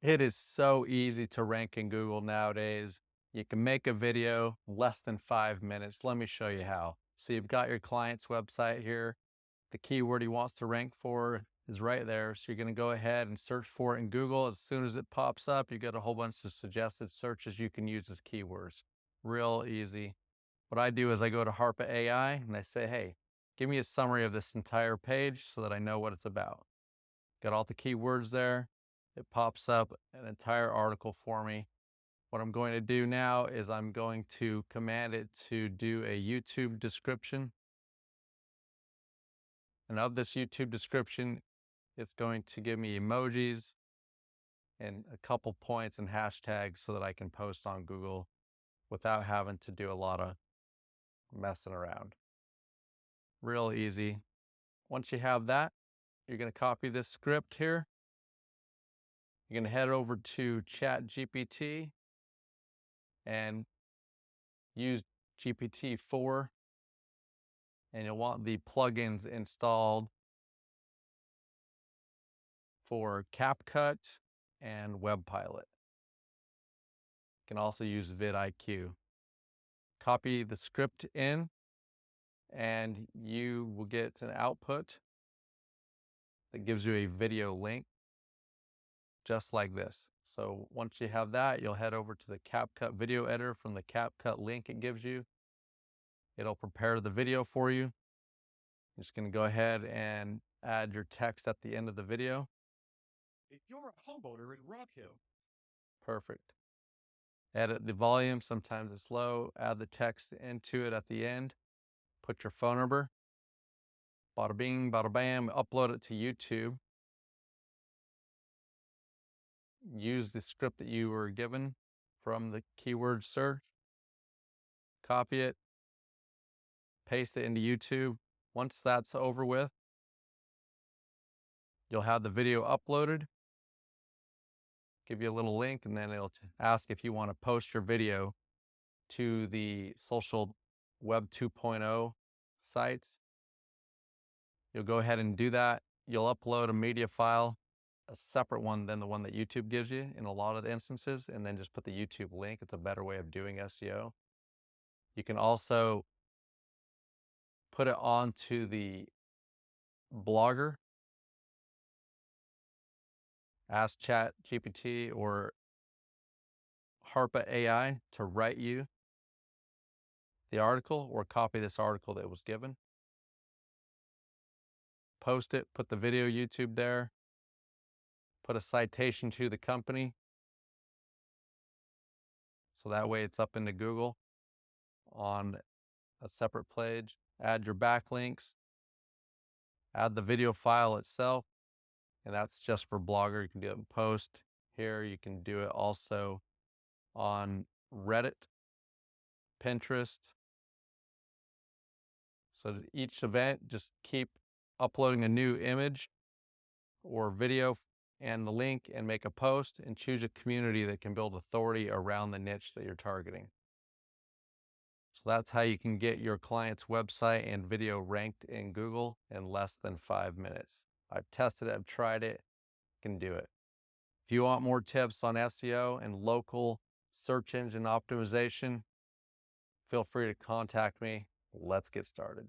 It is so easy to rank in Google nowadays. You can make a video less than 5 minutes. Let me show you how. So you've got your client's website here. The keyword he wants to rank for is right there. So you're going to go ahead and search for it in Google. As soon as it pops up, you get a whole bunch of suggested searches you can use as keywords. Real easy. What I do is I go to Harpa AI and I say, hey, give me a summary of this entire page so that I know what it's about. Got all the keywords there. It pops up an entire article for me. What I'm going to do now is I'm going to command it to do a YouTube description. And of this YouTube description, it's going to give me emojis and a couple points and hashtags so that I can post on Google without having to do a lot of messing around. Real easy. Once you have that, you're going to copy this script here. You're going to head over to ChatGPT and use GPT-4, and you'll want the plugins installed for CapCut and WebPilot. You can also use vidIQ. Copy the script in, and you will get an output that gives you a video link just like this. So once you have that, you'll head over to the CapCut video editor from the CapCut link it gives you. It'll prepare the video for you. You're just going to go ahead and add your text at the end of the video. If you're a homeowner in Rock Hill, Perfect. Edit the volume, sometimes it's low. Add the text into it at the end. Put your phone number. Bada bing, bada bam. Upload it to YouTube. Use the script that you were given from the keyword search. Copy it. Paste it into YouTube. Once that's over with, you'll have the video uploaded. Give you a little link, and then it'll ask if you want to post your video to the social web 2.0 sites. You'll go ahead and do that. You'll upload a media file, a separate one than the one that YouTube gives you in a lot of the instances, and then just put the YouTube link. It's a better way of doing SEO. You can also put it onto the Blogger. Ask ChatGPT or Harpa AI to write you the article, or copy this article that was given. Post it, put the video YouTube there, put a citation to the company. So that way it's up into Google on a separate page. Add your backlinks, add the video file itself, and that's just for Blogger. You can do it in Post here. You can do it also on Reddit, Pinterest. So each event, just keep uploading a new image or video and the link and make a post, and choose a community that can build authority around the niche that you're targeting. So that's how you can get your client's website and video ranked in Google in less than 5 minutes. I've tested it, I've tried it, can do it. If you want more tips on SEO and local search engine optimization, feel free to contact me. Let's get started.